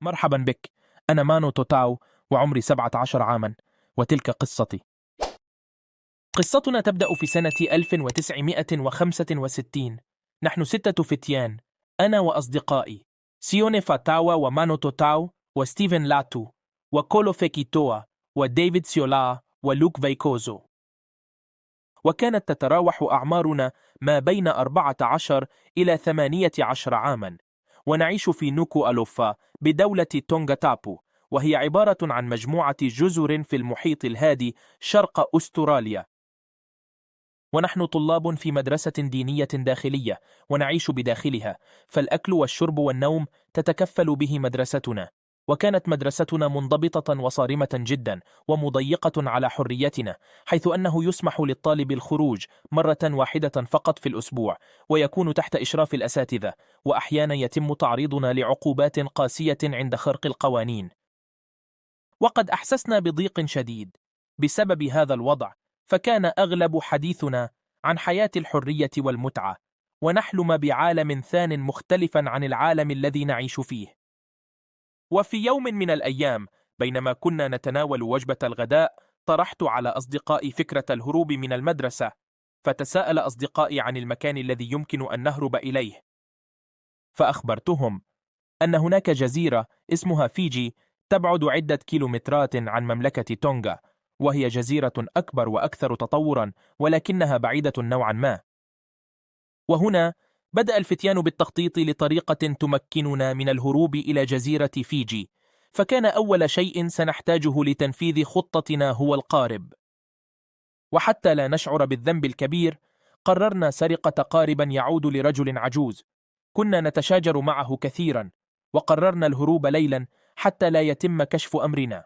مرحبا بك. أنا مانو توتاو وعمري 17 عاما، وتلك قصتي. قصتنا تبدأ في سنة 1965. نحن 6 فتيان، أنا وأصدقائي سيوني فاتاوا ومانو توتاو وستيفن لاتو وكولو فيكيتوا وديفيد سيولا ولوك فيكوزو. وكانت تتراوح أعمارنا ما بين 14 إلى 18 عاما، ونعيش في نوكو ألوفا بدولة تونغا تابو، وهي عبارة عن مجموعة جزر في المحيط الهادي شرق أستراليا. ونحن طلاب في مدرسة دينية داخلية، ونعيش بداخلها، فالأكل والشرب والنوم تتكفل به مدرستنا. وكانت مدرستنا منضبطة وصارمة جدا ومضيقة على حريتنا، حيث أنه يسمح للطالب الخروج مرة واحدة فقط في الأسبوع، ويكون تحت إشراف الأساتذة، وأحيانا يتم تعريضنا لعقوبات قاسية عند خرق القوانين. وقد أحسسنا بضيق شديد بسبب هذا الوضع، فكان أغلب حديثنا عن حياة الحرية والمتعة، ونحلم بعالم ثان مختلفا عن العالم الذي نعيش فيه. وفي يوم من الأيام، بينما كنا نتناول وجبة الغداء، طرحت على أصدقائي فكرة الهروب من المدرسة، فتساءل أصدقائي عن المكان الذي يمكن أن نهرب إليه. فأخبرتهم أن هناك جزيرة اسمها فيجي تبعد عدة كيلومترات عن مملكة تونغا، وهي جزيرة أكبر وأكثر تطورا، ولكنها بعيدة نوعا ما. وهنا بدأ الفتيان بالتخطيط لطريقة تمكننا من الهروب إلى جزيرة فيجي، فكان أول شيء سنحتاجه لتنفيذ خطتنا هو القارب. وحتى لا نشعر بالذنب الكبير، قررنا سرقة قاربا يعود لرجل عجوز كنا نتشاجر معه كثيرا، وقررنا الهروب ليلا حتى لا يتم كشف أمرنا.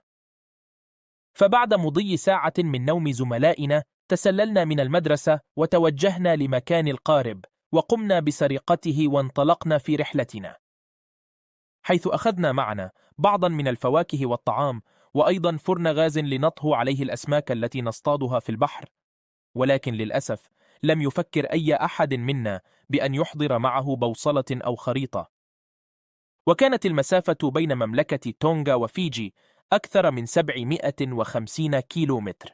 فبعد مضي ساعة من نوم زملائنا، تسللنا من المدرسة وتوجهنا لمكان القارب، وقمنا بسرقته وانطلقنا في رحلتنا، حيث أخذنا معنا بعضا من الفواكه والطعام، وأيضا فرن غاز لنطهو عليه الأسماك التي نصطادها في البحر. ولكن للأسف لم يفكر أي أحد منا بأن يحضر معه بوصلة أو خريطة. وكانت المسافة بين مملكة تونغا وفيجي أكثر من 750 كيلومتر،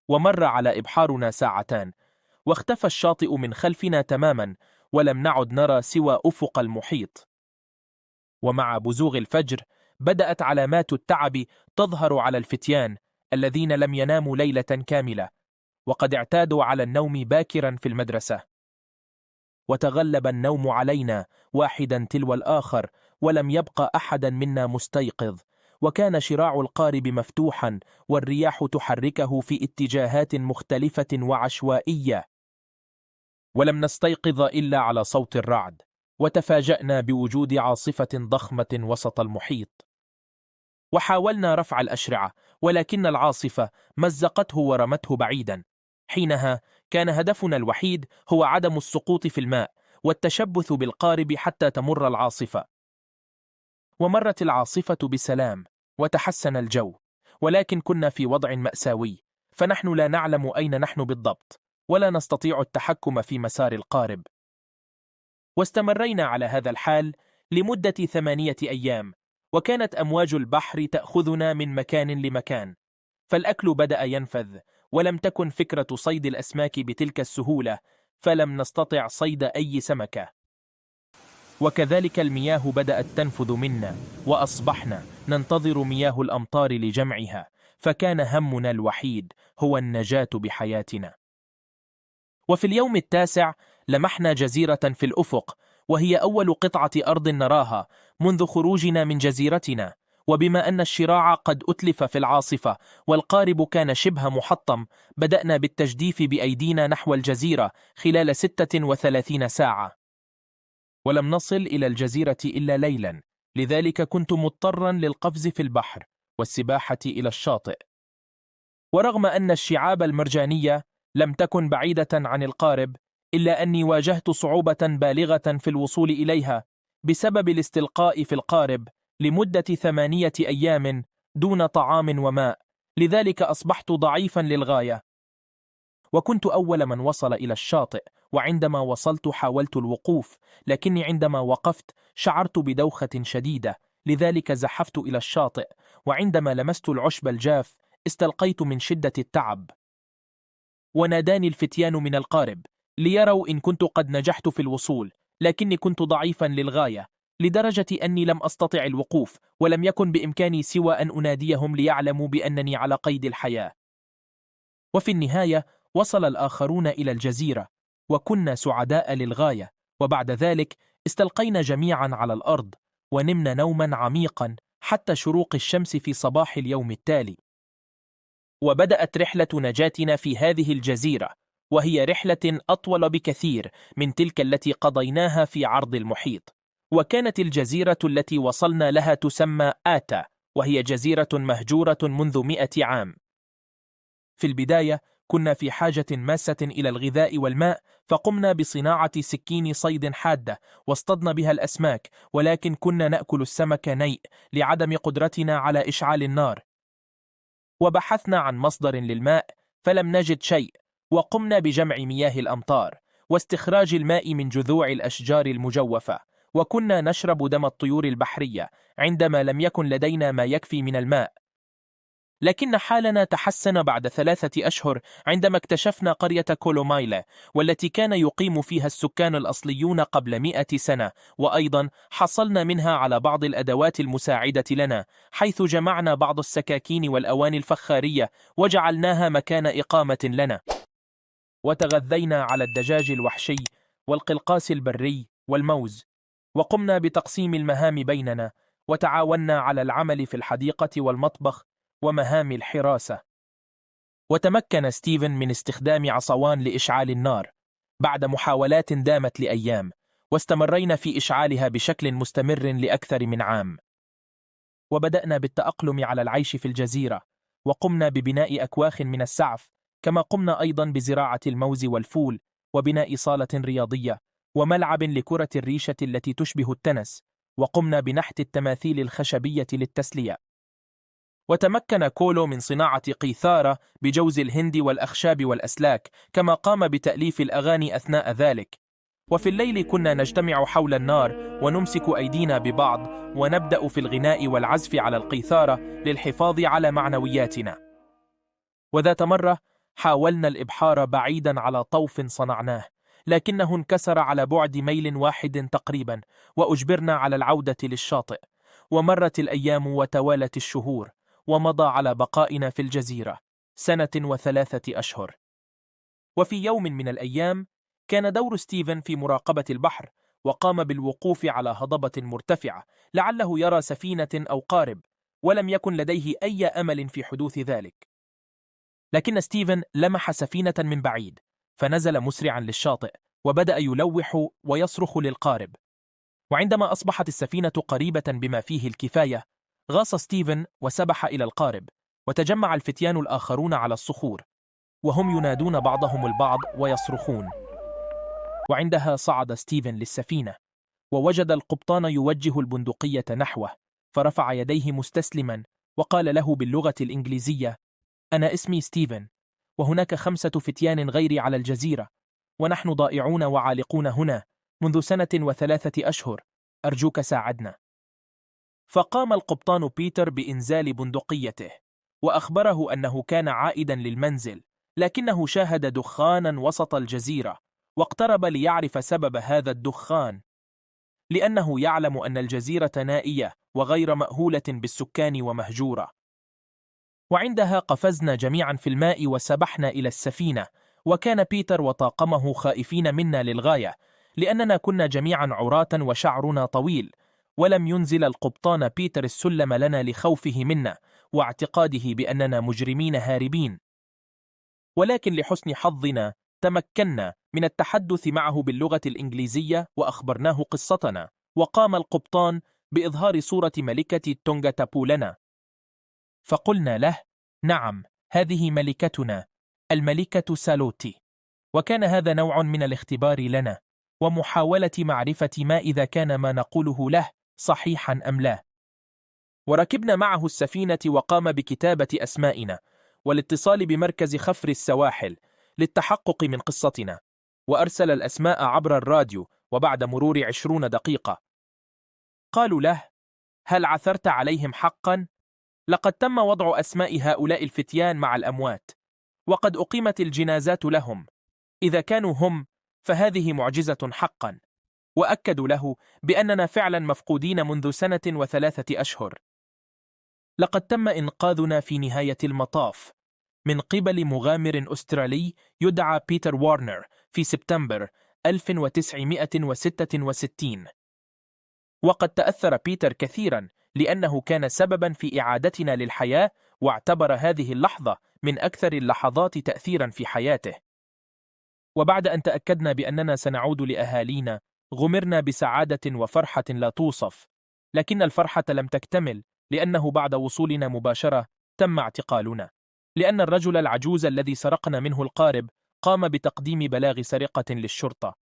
ومر على إبحارنا ساعتان، واختفى الشاطئ من خلفنا تماما، ولم نعد نرى سوى أفق المحيط. ومع بزوغ الفجر بدأت علامات التعب تظهر على الفتيان الذين لم يناموا ليلة كاملة، وقد اعتادوا على النوم باكرا في المدرسة. وتغلب النوم علينا واحدا تلو الآخر، ولم يبقى أحدا منا مستيقظ، وكان شراع القارب مفتوحا، والرياح تحركه في اتجاهات مختلفة وعشوائية. ولم نستيقظ إلا على صوت الرعد، وتفاجأنا بوجود عاصفة ضخمة وسط المحيط. وحاولنا رفع الأشرعة، ولكن العاصفة مزقته ورمته بعيدا. حينها كان هدفنا الوحيد هو عدم السقوط في الماء والتشبث بالقارب حتى تمر العاصفة. ومرت العاصفة بسلام، وتحسن الجو، ولكن كنا في وضع مأساوي، فنحن لا نعلم أين نحن بالضبط، ولا نستطيع التحكم في مسار القارب. واستمرينا على هذا الحال لمدة 8 أيام، وكانت أمواج البحر تأخذنا من مكان لمكان، فالأكل بدأ ينفذ، ولم تكن فكرة صيد الأسماك بتلك السهولة، فلم نستطع صيد أي سمكة. وكذلك المياه بدأت تنفذ منا، وأصبحنا ننتظر مياه الأمطار لجمعها، فكان همنا الوحيد هو النجاة بحياتنا. وفي اليوم التاسع لمحنا جزيرة في الأفق، وهي أول قطعة أرض نراها منذ خروجنا من جزيرتنا. وبما أن الشراع قد أتلف في العاصفة والقارب كان شبه محطم، بدأنا بالتجديف بأيدينا نحو الجزيرة خلال 36 ساعة، ولم نصل إلى الجزيرة إلا ليلا، لذلك كنت مضطرا للقفز في البحر والسباحة إلى الشاطئ. ورغم أن الشعاب المرجانية لم تكن بعيدة عن القارب، إلا أني واجهت صعوبة بالغة في الوصول إليها بسبب الاستلقاء في القارب لمدة 8 أيام دون طعام وماء، لذلك أصبحت ضعيفا للغاية. وكنت أول من وصل إلى الشاطئ، وعندما وصلت حاولت الوقوف، لكني عندما وقفت شعرت بدوخة شديدة، لذلك زحفت إلى الشاطئ، وعندما لمست العشب الجاف استلقيت من شدة التعب. وناداني الفتيان من القارب ليروا إن كنت قد نجحت في الوصول، لكني كنت ضعيفا للغاية، لدرجة أني لم أستطع الوقوف، ولم يكن بإمكاني سوى أن أناديهم ليعلموا بأنني على قيد الحياة. وفي النهاية وصل الآخرون إلى الجزيرة، وكنا سعداء للغاية، وبعد ذلك استلقينا جميعا على الأرض، ونمنا نوما عميقا حتى شروق الشمس في صباح اليوم التالي. وبدأت رحلة نجاتنا في هذه الجزيرة، وهي رحلة أطول بكثير من تلك التي قضيناها في عرض المحيط. وكانت الجزيرة التي وصلنا لها تسمى آتا، وهي جزيرة مهجورة منذ 100 عام. في البداية كنا في حاجة ماسة إلى الغذاء والماء، فقمنا بصناعة سكين صيد حادة واصطدنا بها الأسماك، ولكن كنا نأكل السمك نيء لعدم قدرتنا على إشعال النار. وبحثنا عن مصدر للماء فلم نجد شيء، وقمنا بجمع مياه الأمطار واستخراج الماء من جذوع الأشجار المجوفة، وكنا نشرب دم الطيور البحرية عندما لم يكن لدينا ما يكفي من الماء. لكن حالنا تحسن بعد 3 أشهر عندما اكتشفنا قرية كولومايلة، والتي كان يقيم فيها السكان الأصليون قبل 100 سنة، وأيضا حصلنا منها على بعض الأدوات المساعدة لنا، حيث جمعنا بعض السكاكين والأواني الفخارية وجعلناها مكان إقامة لنا. وتغذينا على الدجاج الوحشي والقلقاس البري والموز، وقمنا بتقسيم المهام بيننا، وتعاوننا على العمل في الحديقة والمطبخ ومهام الحراسة. وتمكن ستيفن من استخدام عصوان لإشعال النار بعد محاولات دامت لأيام، واستمرينا في إشعالها بشكل مستمر لأكثر من عام. وبدأنا بالتأقلم على العيش في الجزيرة، وقمنا ببناء أكواخ من السعف، كما قمنا أيضا بزراعة الموز والفول، وبناء صالة رياضية، وملعب لكرة الريشة التي تشبه التنس، وقمنا بنحت التماثيل الخشبية للتسلية. وتمكن كولو من صناعة قيثارة بجوز الهند والأخشاب والأسلاك، كما قام بتأليف الأغاني أثناء ذلك. وفي الليل كنا نجتمع حول النار ونمسك أيدينا ببعض، ونبدأ في الغناء والعزف على القيثارة للحفاظ على معنوياتنا. وذات مرة حاولنا الإبحار بعيدا على طوف صنعناه، لكنه انكسر على بعد ميل واحد تقريبا، وأجبرنا على العودة للشاطئ. ومرت الأيام وتوالت الشهور، ومضى على بقائنا في الجزيرة 1 و3 أشهر. وفي يوم من الأيام كان دور ستيفن في مراقبة البحر، وقام بالوقوف على هضبة مرتفعة لعله يرى سفينة أو قارب، ولم يكن لديه أي أمل في حدوث ذلك. لكن ستيفن لمح سفينة من بعيد، فنزل مسرعا للشاطئ وبدأ يلوح ويصرخ للقارب. وعندما أصبحت السفينة قريبة بما فيه الكفاية، غاص ستيفن وسبح إلى القارب، وتجمع الفتيان الآخرون على الصخور، وهم ينادون بعضهم البعض ويصرخون. وعندها صعد ستيفن للسفينة، ووجد القبطان يوجه البندقية نحوه، فرفع يديه مستسلما وقال له باللغة الإنجليزية: أنا اسمي ستيفن، وهناك 5 فتيان غيري على الجزيرة، ونحن ضائعون وعالقون هنا منذ 1 و3 أشهر، أرجوك ساعدنا. فقام القبطان بيتر بإنزال بندقيته، وأخبره أنه كان عائدا للمنزل، لكنه شاهد دخانا وسط الجزيرة، واقترب ليعرف سبب هذا الدخان، لأنه يعلم أن الجزيرة نائية وغير مأهولة بالسكان ومهجورة. وعندها قفزنا جميعا في الماء وسبحنا إلى السفينة، وكان بيتر وطاقمه خائفين منا للغاية، لأننا كنا جميعا عراة وشعرنا طويل، ولم ينزل القبطان بيتر السلم لنا لخوفه منا واعتقاده بأننا مجرمين هاربين. ولكن لحسن حظنا تمكنا من التحدث معه باللغة الإنجليزية وأخبرناه قصتنا، وقام القبطان بإظهار صورة ملكة تونغاتابو لنا. فقلنا له: نعم، هذه ملكتنا الملكة سالوتي. وكان هذا نوع من الاختبار لنا، ومحاولة معرفة ما إذا كان ما نقوله له صحيحا أم لا. وركبنا معه السفينة، وقام بكتابة أسمائنا والاتصال بمركز خفر السواحل للتحقق من قصتنا، وأرسل الأسماء عبر الراديو. وبعد مرور 20 دقيقة قالوا له: هل عثرت عليهم حقا؟ لقد تم وضع أسماء هؤلاء الفتيان مع الأموات، وقد أقيمت الجنازات لهم. إذا كانوا هم فهذه معجزة حقا. وأكدوا له بأننا فعلا مفقودين منذ 3 أشهر. لقد تم إنقاذنا في نهاية المطاف من قبل مغامر أسترالي يدعى بيتر وارنر في سبتمبر 1966. وقد تأثر بيتر كثيرا لأنه كان سببا في إعادتنا للحياة، واعتبر هذه اللحظة من أكثر اللحظات تأثيرا في حياته. وبعد أن تأكدنا بأننا سنعود لأهالينا، غمرنا بسعادة وفرحة لا توصف. لكن الفرحة لم تكتمل، لأنه بعد وصولنا مباشرة تم اعتقالنا، لأن الرجل العجوز الذي سرقنا منه القارب قام بتقديم بلاغ سرقة للشرطة.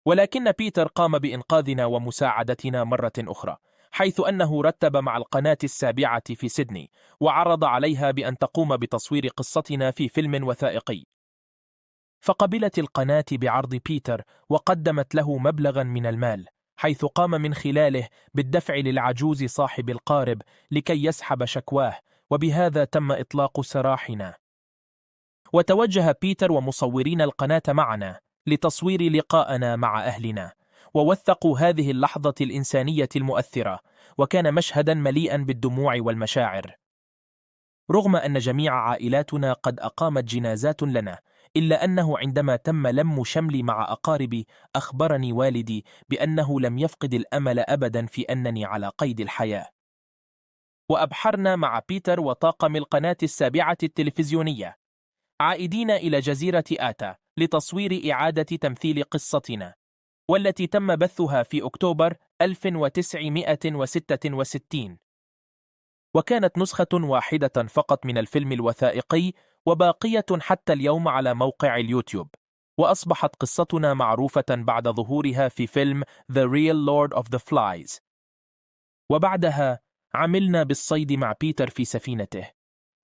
ولكن بيتر قام بإنقاذنا ومساعدتنا مرة أخرى، حيث أنه رتب مع القناة ال7 في سيدني، وعرض عليها بأن تقوم بتصوير قصتنا في فيلم وثائقي. فقبلت القناة بعرض بيتر وقدمت له مبلغا من المال، حيث قام من خلاله بالدفع للعجوز صاحب القارب لكي يسحب شكواه، وبهذا تم إطلاق سراحنا. وتوجه بيتر ومصورين القناة معنا لتصوير لقاءنا مع أهلنا، ووثقوا هذه اللحظة الإنسانية المؤثرة، وكان مشهدا مليئا بالدموع والمشاعر. رغم أن جميع عائلاتنا قد أقامت جنازات لنا، إلا أنه عندما تم لم شملي مع أقاربي أخبرني والدي بأنه لم يفقد الأمل أبدا في أنني على قيد الحياة. وأبحرنا مع بيتر وطاقم القناة ال7 التلفزيونية، عائدين إلى جزيرة آتا لتصوير إعادة تمثيل قصتنا، والتي تم بثها في أكتوبر 1966. وكانت نسخة واحدة فقط من الفيلم الوثائقي، وباقية حتى اليوم على موقع اليوتيوب. وأصبحت قصتنا معروفة بعد ظهورها في فيلم The Real Lord of the Flies. وبعدها عملنا بالصيد مع بيتر في سفينته،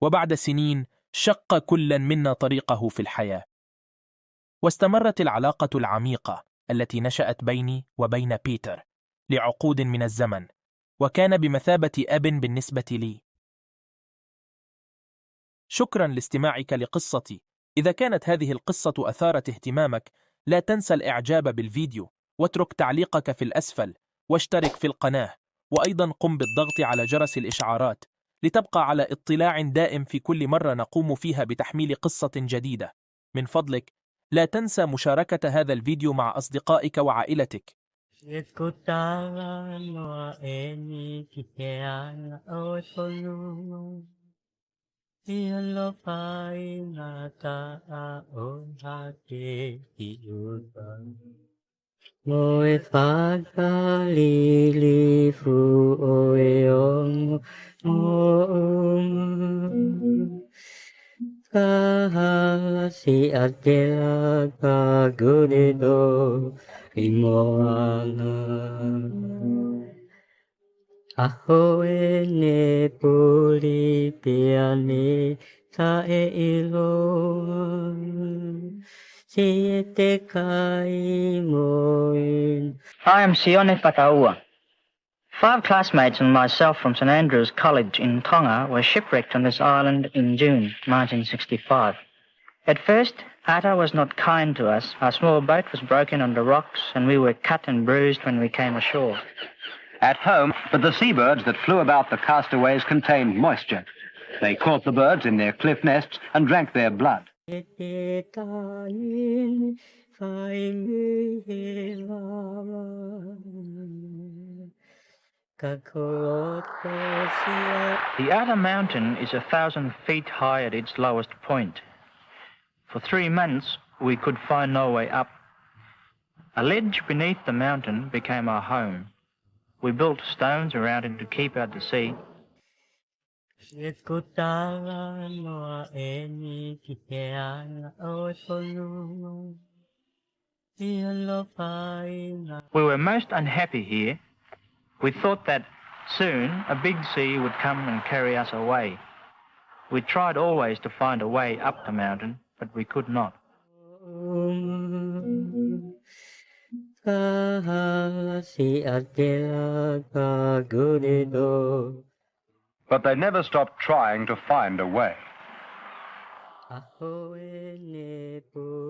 وبعد سنين شق كل منا طريقه في الحياة. واستمرت العلاقة العميقة التي نشأت بيني وبين بيتر لعقود من الزمن، وكان بمثابة أب بالنسبة لي. شكرا لاستماعك لقصتي. إذا كانت هذه القصة أثارت اهتمامك، لا تنسى الإعجاب بالفيديو، واترك تعليقك في الأسفل، واشترك في القناة، وأيضا قم بالضغط على جرس الإشعارات لتبقى على اطلاع دائم في كل مرة نقوم فيها بتحميل قصة جديدة. من فضلك لا تنسى مشاركة هذا الفيديو مع أصدقائك وعائلتك. Moi faga lili fu oeong mo'um Kaha si akela ka gurido imoana Ahoe ne puli piani ta e ilo I am Sione Whakaua. 5 classmates and myself from St Andrews College in Tonga were shipwrecked on this island in June 1965. At first, Atta was not kind to us. Our small boat was broken on the rocks and we were cut and bruised when we came ashore. At home, but the seabirds that flew about the castaways contained moisture. They caught the birds in their cliff nests and drank their blood. The Atta Mountain is 1,000 feet high at its lowest point. For 3 months, we could find no way up. A ledge beneath the mountain became our home. We built stones around it to keep out the sea. We were most unhappy here. We thought that soon a big sea would come and carry us away. We tried always to find a way up the mountain, but we could not. But they never stopped trying to find a way.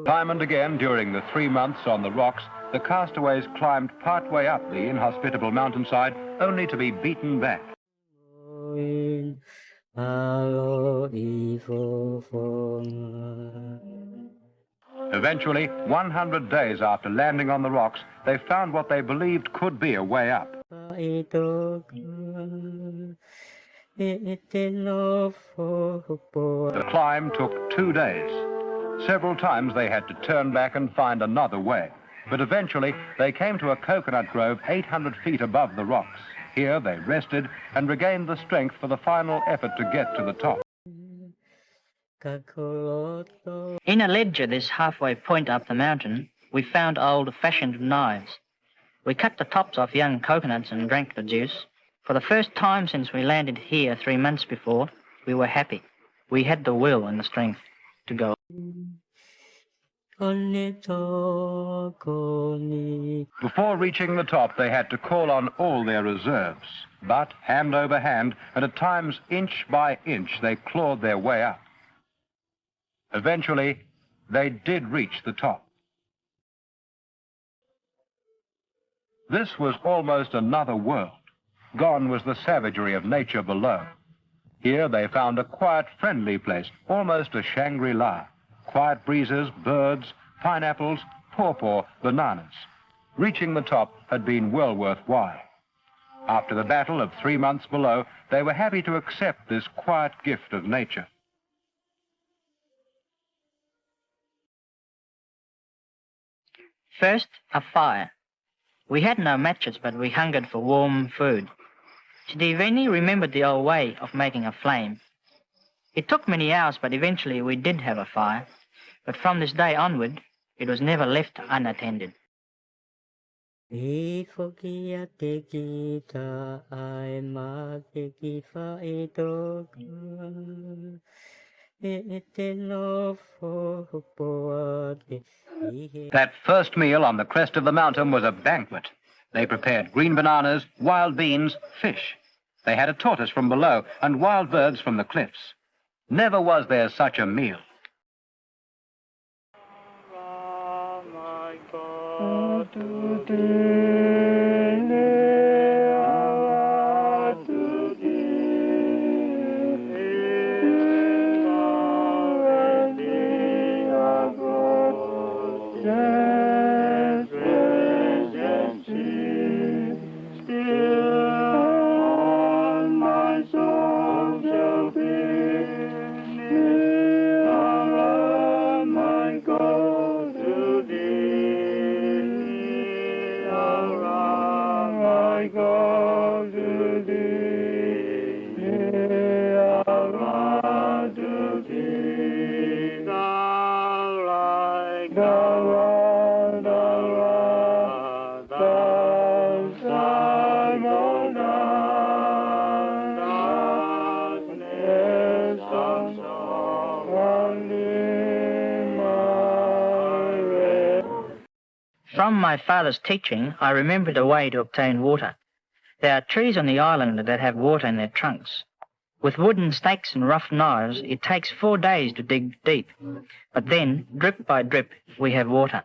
Time and again during the 3 months on the rocks, the castaways climbed partway up the inhospitable mountainside, only to be beaten back. Eventually, 100 days after landing on the rocks, they found what they believed could be a way up. The climb took 2 days. Several times they had to turn back and find another way. But eventually they came to a coconut grove 800 feet above the rocks. Here they rested and regained the strength for the final effort to get to the top. In a ledge at this halfway point up the mountain, we found old-fashioned knives. We cut the tops off young coconuts and drank the juice. For the first time since we landed here 3 months before, we were happy. We had the will and the strength to go. Before reaching the top, they had to call on all their reserves. But, hand over hand, and at times inch by inch, they clawed their way up. Eventually, they did reach the top. This was almost another world. Gone was the savagery of nature below. Here they found a quiet, friendly place, almost a Shangri-La. Quiet breezes, birds, pineapples, pawpaw, bananas. Reaching the top had been well worthwhile. After the battle of 3 months below, they were happy to accept this quiet gift of nature. First, a fire. We had no matches, but we hungered for warm food. Steveni remembered the old way of making a flame. It took many hours, but eventually we did have a fire. But from this day onward, it was never left unattended. That first meal on the crest of the mountain was a banquet. They prepared green bananas, wild beans, fish. They had a tortoise from below and wild birds from the cliffs. Never was there such a meal. From my father's teaching, I remembered a way to obtain water. There are trees on the island that have water in their trunks. With wooden stakes and rough knives, it takes 4 days to dig deep. But then, drip by drip, we have water.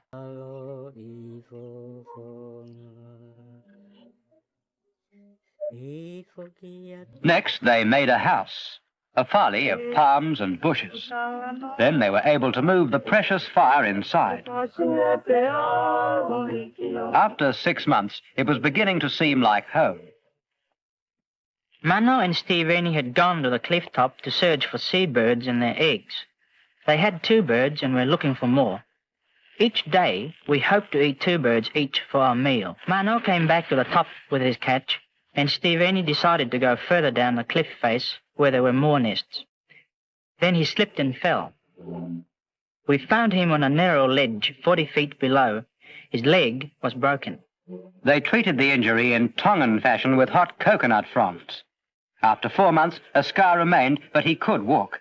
Next, they made a house, a folly of palms and bushes. Then they were able to move the precious fire inside. After 6 months, it was beginning to seem like home. Mano and Steveni had gone to the cliff top to search for seabirds and their eggs. They had 2 birds and were looking for more. Each day, we hoped to eat 2 birds each for our meal. Mano came back to the top with his catch, and Steveni decided to go further down the cliff face where there were more nests. Then he slipped and fell. We found him on a narrow ledge 40 feet below. His leg was broken. They treated the injury in Tongan fashion with hot coconut fronds. After 4 months, a scar remained, but he could walk.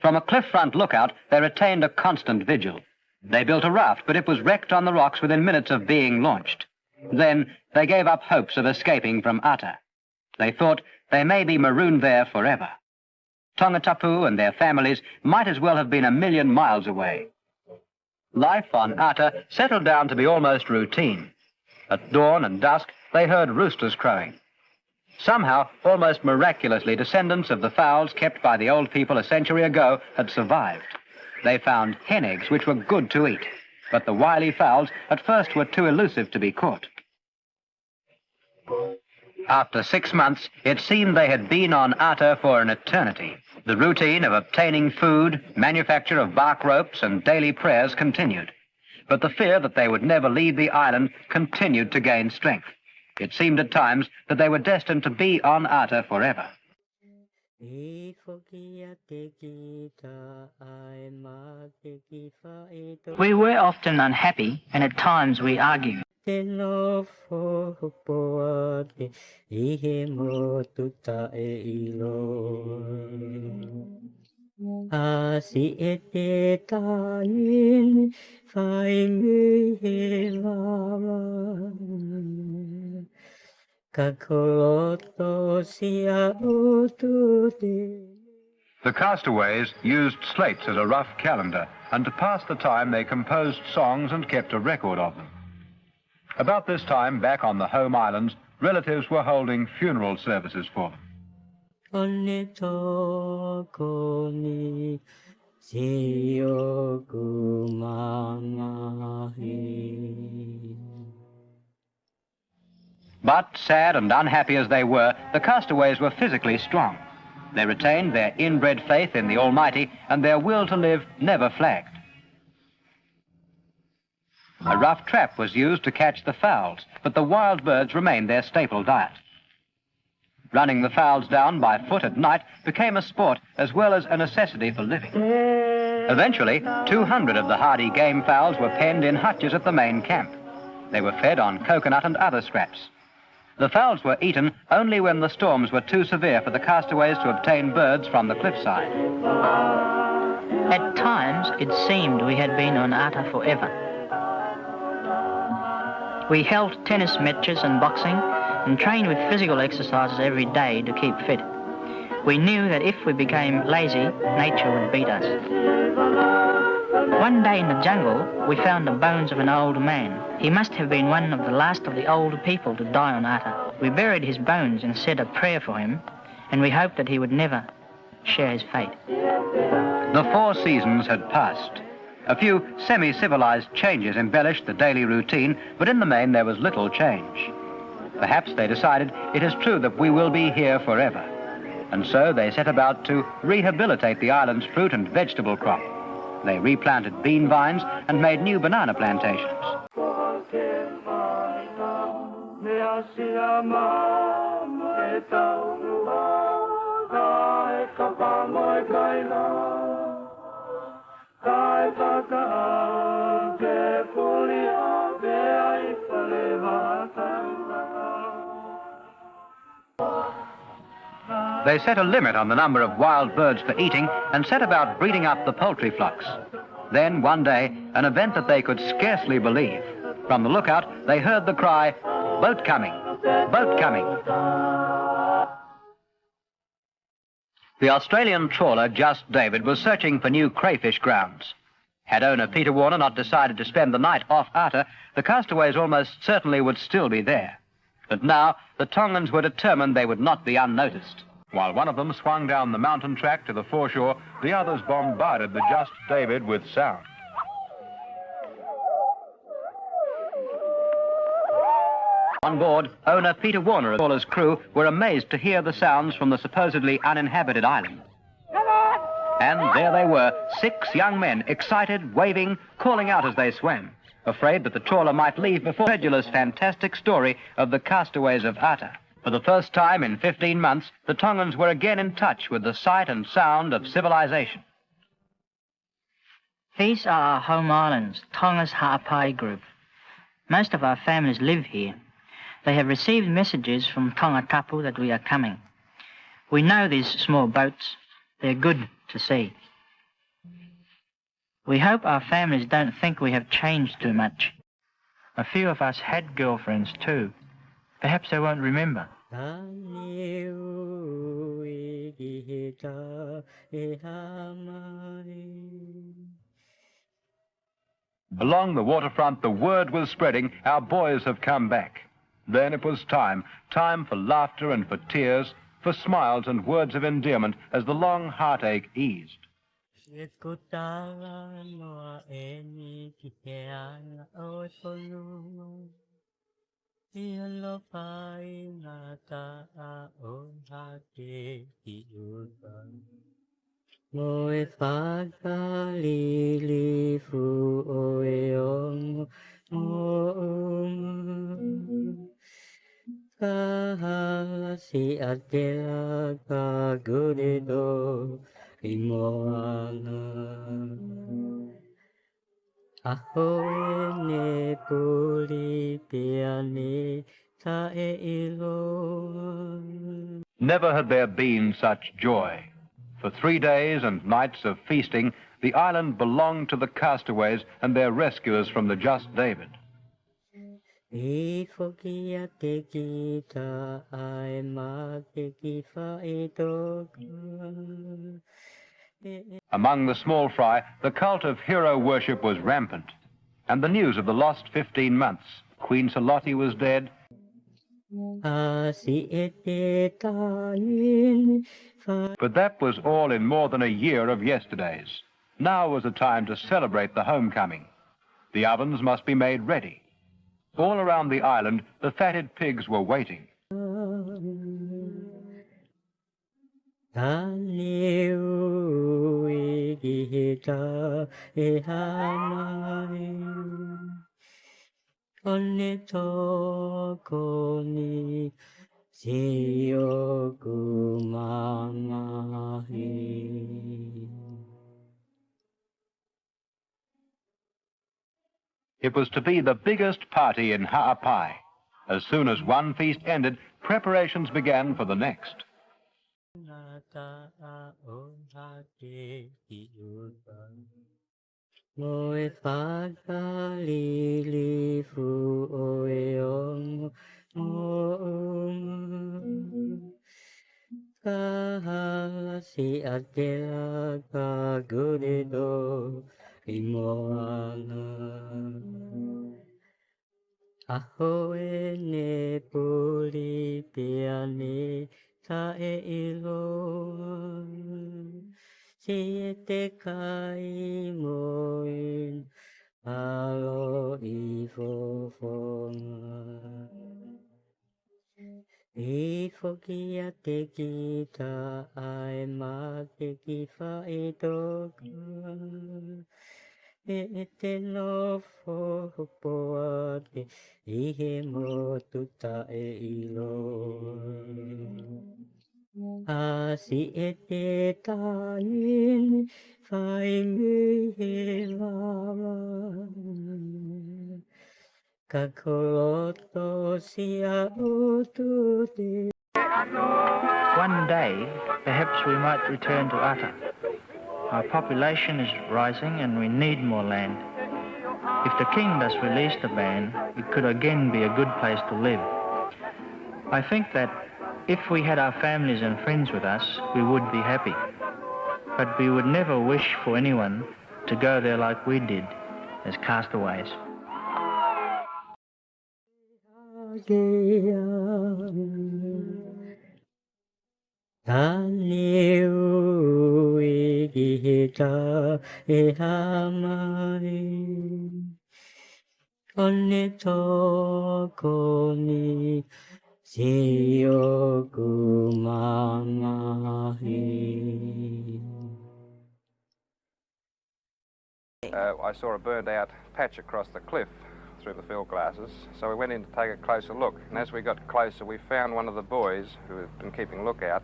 From a cliff-front lookout, they retained a constant vigil. They built a raft, but it was wrecked on the rocks within minutes of being launched. Then they gave up hopes of escaping from Ata. They thought they may be marooned there forever. Tongatapu and their families might as well have been 1,000,000 miles away. Life on Ata settled down to be almost routine. At dawn and dusk, they heard roosters crowing. Somehow, almost miraculously, descendants of the fowls kept by the old people a century ago had survived. They found hen eggs which were good to eat, but the wily fowls at first were too elusive to be caught. After 6 months, it seemed they had been on Ata for an eternity. The routine of obtaining food, manufacture of bark ropes, and daily prayers continued. But the fear that they would never leave the island continued to gain strength. It seemed at times that they were destined to be on Ata forever. We were often unhappy, and at times we argued. The castaways used slates as a rough calendar, and to pass the time they composed songs and kept a record of them. About this time, back on the home islands, relatives were holding funeral services for them. But, sad and unhappy as they were, the castaways were physically strong. They retained their inbred faith in the Almighty, and their will to live never flagged. A rough trap was used to catch the fowls, but the wild birds remained their staple diet. Running the fowls down by foot at night became a sport as well as a necessity for living. Eventually, 200 of the hardy game fowls were penned in hutches at the main camp. They were fed on coconut and other scraps. The fowls were eaten only when the storms were too severe for the castaways to obtain birds from the cliffside. At times, it seemed we had been on Ata forever. We held tennis matches and boxing and trained with physical exercises every day to keep fit. We knew that if we became lazy, nature would beat us. One day in the jungle, we found the bones of an old man. He must have been one of the last of the old people to die on Ata. We buried his bones and said a prayer for him, and we hoped that he would never share his fate. The 4 seasons had passed. A few semi-civilized changes embellished the daily routine, but in the main there was little change. Perhaps they decided it is true that we will be here forever. And so they set about to rehabilitate the island's fruit and vegetable crop. They replanted bean vines and made new banana plantations. They set a limit on the number of wild birds for eating and set about breeding up the poultry flocks. Then, one day, an event that they could scarcely believe. From the lookout, they heard the cry, "Boat coming! Boat coming!" The Australian trawler Just David was searching for new crayfish grounds. Had owner Peter Warner not decided to spend the night off Ata, the castaways almost certainly would still be there. But now, the Tongans were determined they would not be unnoticed. While one of them swung down the mountain track to the foreshore, the others bombarded the Just David with sound. On board, owner Peter Warner and all his crew were amazed to hear the sounds from the supposedly uninhabited island. And there they were, 6 young men, excited, waving, calling out as they swam, afraid that the trawler might leave before the incredulous, fantastic story of the castaways of Ata. For the first time in 15 months, the Tongans were again in touch with the sight and sound of civilization. These are our home islands, Tonga's Ha'apai group. Most of our families live here. They have received messages from Tongatapu that we are coming. We know these small boats. They're good to see. We hope our families don't think we have changed too much. A few of us had girlfriends too. Perhaps they won't remember. Along the waterfront, the word was spreading, our boys have come back. Then it was time for laughter and for tears, for smiles and words of endearment as the long heartache eased. Never had there been such joy. For 3 days and nights of feasting, the island belonged to the castaways and their rescuers from the Just David. Among the small fry, the cult of hero worship was rampant, and the news of the lost 15 months. Queen Salotti was dead. But that was all in more than a year of yesterdays. Now was the time to celebrate the homecoming. The ovens must be made ready. All around the island, the fatted pigs were waiting. It was to be the biggest party in Ha'apai. As soon as one feast ended, preparations began for the next. One day, perhaps we might return to Utter. Our population is rising and we need more land. If the king does release the ban, it could again be a good place to live. I think that if we had our families and friends with us, we would be happy. But we would never wish for anyone to go there like we did, as castaways. I saw a burned out patch across the cliff through the field glasses, so we went in to take a closer look. And as we got closer, we found one of the boys who had been keeping lookout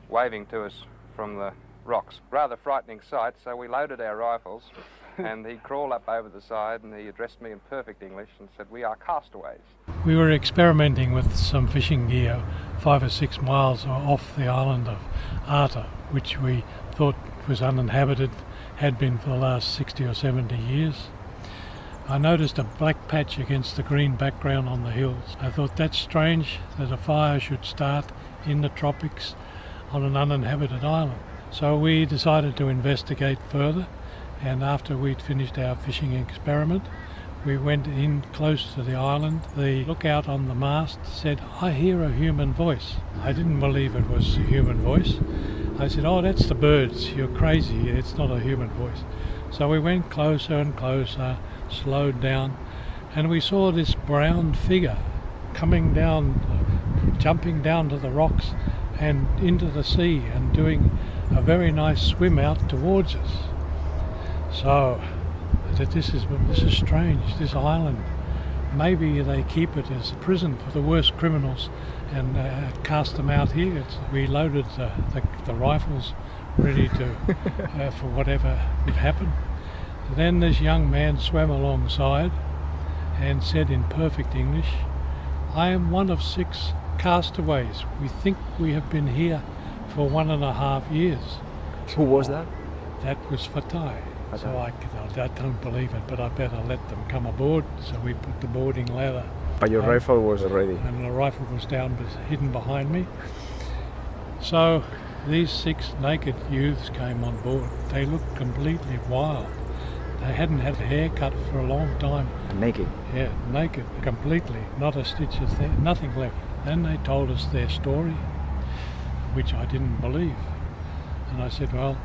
waving to us from the rocks. Rather frightening sight, so we loaded our rifles and he crawled up over the side and he addressed me in perfect English and said, "We are castaways." We were experimenting with some fishing gear 5 or 6 miles off the island of Arta, which we thought was uninhabited, had been for the last 60 or 70 years. I noticed a black patch against the green background on the hills. I thought that's strange that a fire should start in the tropics on an uninhabited island. So we decided to investigate further, and after we'd finished our fishing experiment, we went in close to the island. The lookout on the mast said, "I hear a human voice." I didn't believe it was a human voice. I said, "Oh, that's the birds. You're crazy. It's not a human voice." So we went closer and closer, slowed down, and we saw this brown figure coming down, jumping down to the rocks and into the sea and doing a very nice swim out towards us. So this is strange, this island. Maybe they keep it as a prison for the worst criminals and cast them out here. We loaded the rifles ready to for whatever would happen. Then this young man swam alongside and said in perfect English, "I am one of 6 castaways. We think we have been here for 1.5 years." Who was that? That was Fatai. So I don't believe it, but I better let them come aboard. So we put the boarding ladder. But your rifle was ready. And the rifle was down, hidden behind me. So these 6 naked youths came on board. They looked completely wild. They hadn't had a haircut for a long time. Naked? Yeah, naked, completely. Not a stitch of thing, nothing left. Then they told us their story, which I didn't believe. And I said, "Well,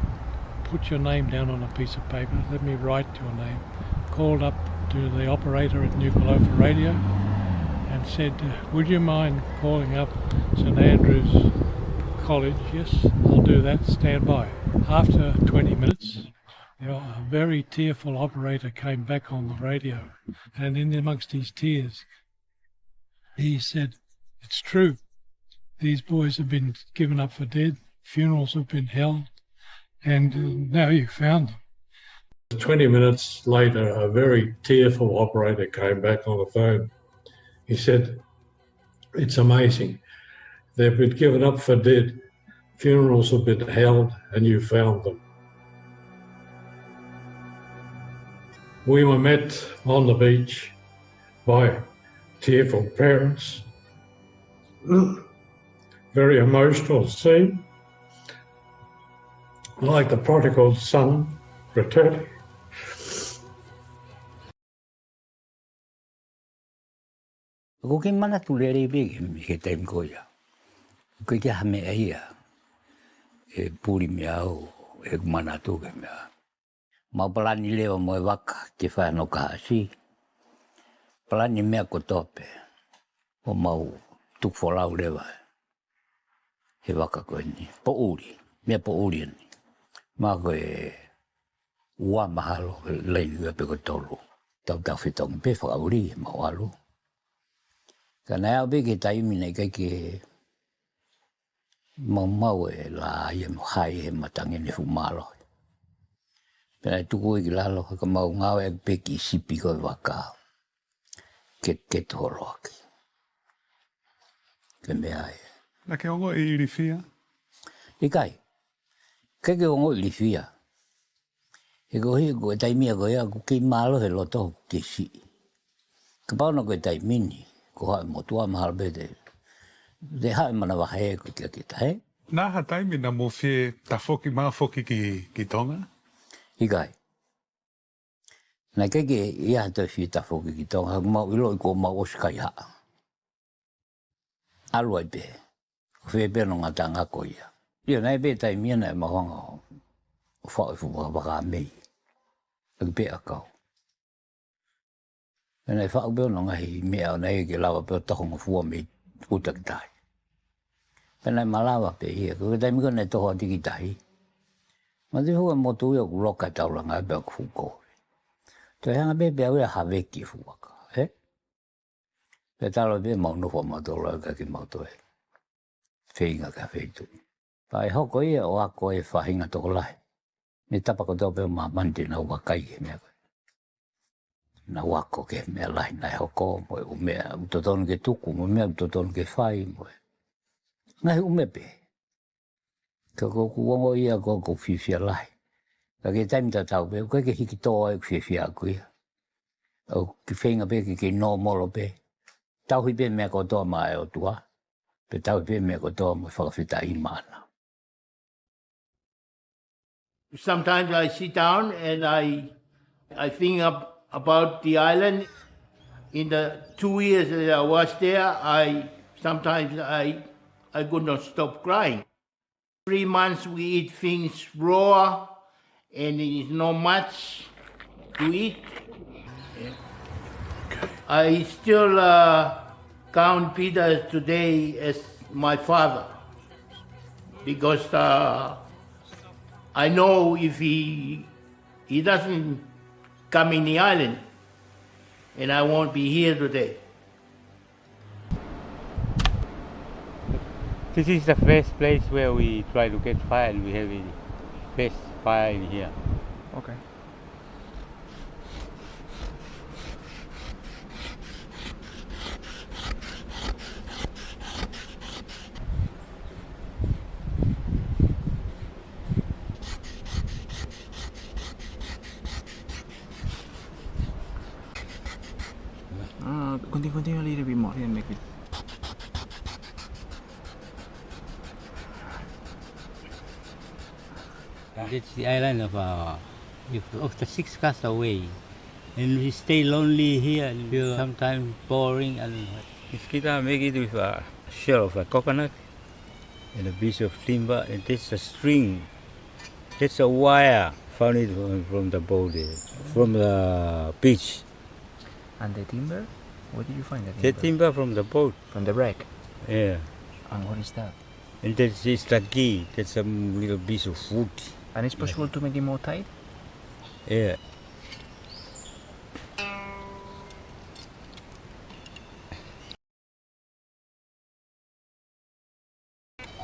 put your name down on a piece of paper. Let me write your name." Called up to the operator at Nuku'alofa Radio and said, "Would you mind calling up St Andrew's College?" "Yes, I'll do that. Stand by." After 20 minutes, a very tearful operator came back on the radio, and in amongst his tears, he said, "It's true. These boys have been given up for dead. Funerals have been held, and now you found them." 20 minutes later, a very tearful operator came back on the phone. He said, "It's amazing. They've been given up for dead. Funerals have been held, and you found them." We were met on the beach by tearful parents. Very emotional scene, like the prodigal son returning. Ko ke mana tu le re be ke tem ko ya. Ko ke ha me ia. E puri me au e mana tu ke me. Ma plani le mo waka ke fa no ka si. Plani me ko tope. O mau tu fola le va. He waka ko ni. Po uri, me po uri ni. Ma ko e ua mahalo le lu pe ko tolu. Tau ta fitong pe fa uri ma walu. Kana au be ke taimi nei ke mau e la ye mo hai e matangi ni fumalo. Pena tu ko i lalo ka mau ngau e pe ki sipi ko waka. Ke toroki. Ke me ai. La ke ongo i rifia? I kai. Ke ongo i rifia. E ko hi ko taimi ko ya ko ki malo he loto ke si. Ka pau no ko taimi ni. Ko ha mo tua mahal bede. De ha mana wa he ko ke kita he. Na ha taimi na mo fie ta foki ma foki ki tonga? I kai. Na ke ia te fie ta foki ki tonga ma ilo ko ma oskai ha. Aloi be. Fe be no ngata nga ko ia. Ia na be taimi na ma honga. Fa fu ba ga me. Be akau. Pena wha ubeo no ngahi mea nei ke lawa peo tohonga fua me utak tai. Pena malawa pe ia, ko taimi ko nei toho tiki tai. Ma te hua motu ia ku loka tauranga e peo kufuko. Toi hanga pe pea ua haweki fuaka, he? Pe talo pe maunufa matolo e kaki mautoe. Whenga ka wheitu. Pai hoko ia o ako e whahinga toko lai. Me tapako tau peo maa mante na wakai he mea koe. Na wako ke mea lai nai hoko moe u mea utotonu ke tuku moe mea utotonu ke whai moe. Ngai ume pe. Ka koku wongo ia ko whiwhia lai. cái time ta tàu bé cái to phía quỷ cái phim bé cái normal bé tàu phía bên mẹ có to mà ở tua bé tàu bên mẹ có to mà phải phải đại mà Sometimes I sit down and I think about the island. In the 2 years that I was there, sometimes I could not stop crying. 3 months we eat things raw, and it is not much to eat. I still count Peter today as my father, because I know if he doesn't come in the island, and I won't be here today. This is the first place where we try to get fire, and we have a first fire in here. Okay. Continue a little bit more and make it. It's the island of the 6 castaways, and we stay lonely here and feel sometimes boring. And if kita make it with a shell of a coconut and a piece of timber, and that's a string, that's a wire found it from the boat, from the beach. And the timber? Where did you find the timber? The timber from the boat. From the wreck? Yeah. And what is that? And that's the key. That's a little piece of wood. And it's possible to make it more tight? Yeah.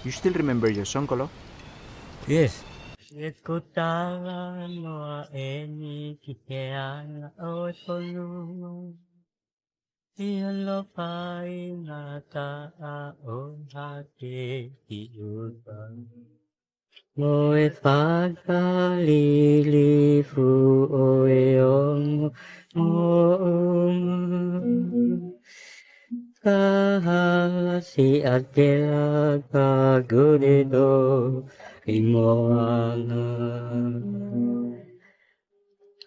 You still remember your song, Kolo? Yes. Moi faga li fu oeong ka si adela ka guredo imoana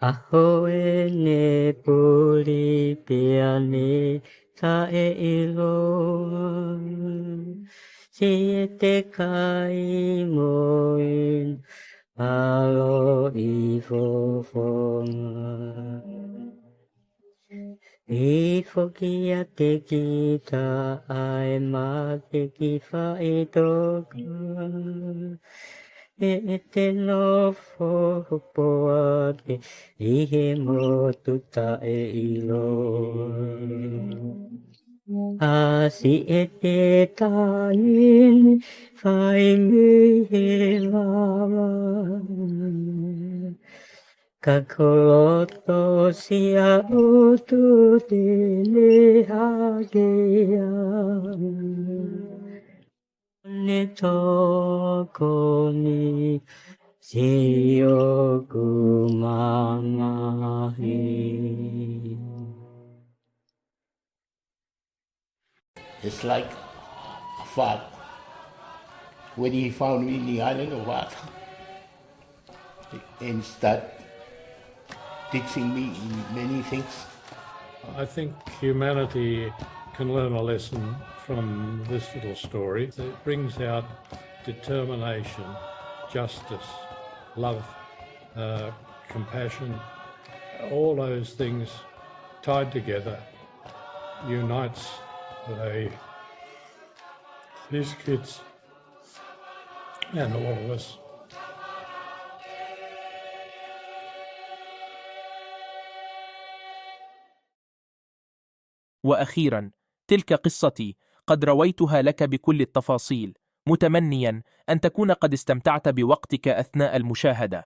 ahoe ne puli piane ta e ilo si te kai moin alo I fofona I fokia te kita ai ma te ki fai toka e te no fopoa te I he motu ta e ilo Asi e te taini whai mi he lawa Ka koloto sia utu te lehagea Ne toko ni si oku mamahi It's like a father. When he found me in the island of what? And start teaching me many things. I think humanity can learn a lesson from this little story. It brings out determination, justice, love, compassion, all those things tied together unites these kids and all of us. وأخيرا تلك قصتي قد رويتها لك بكل التفاصيل متمنيا أن تكون قد استمتعت بوقتك أثناء المشاهدة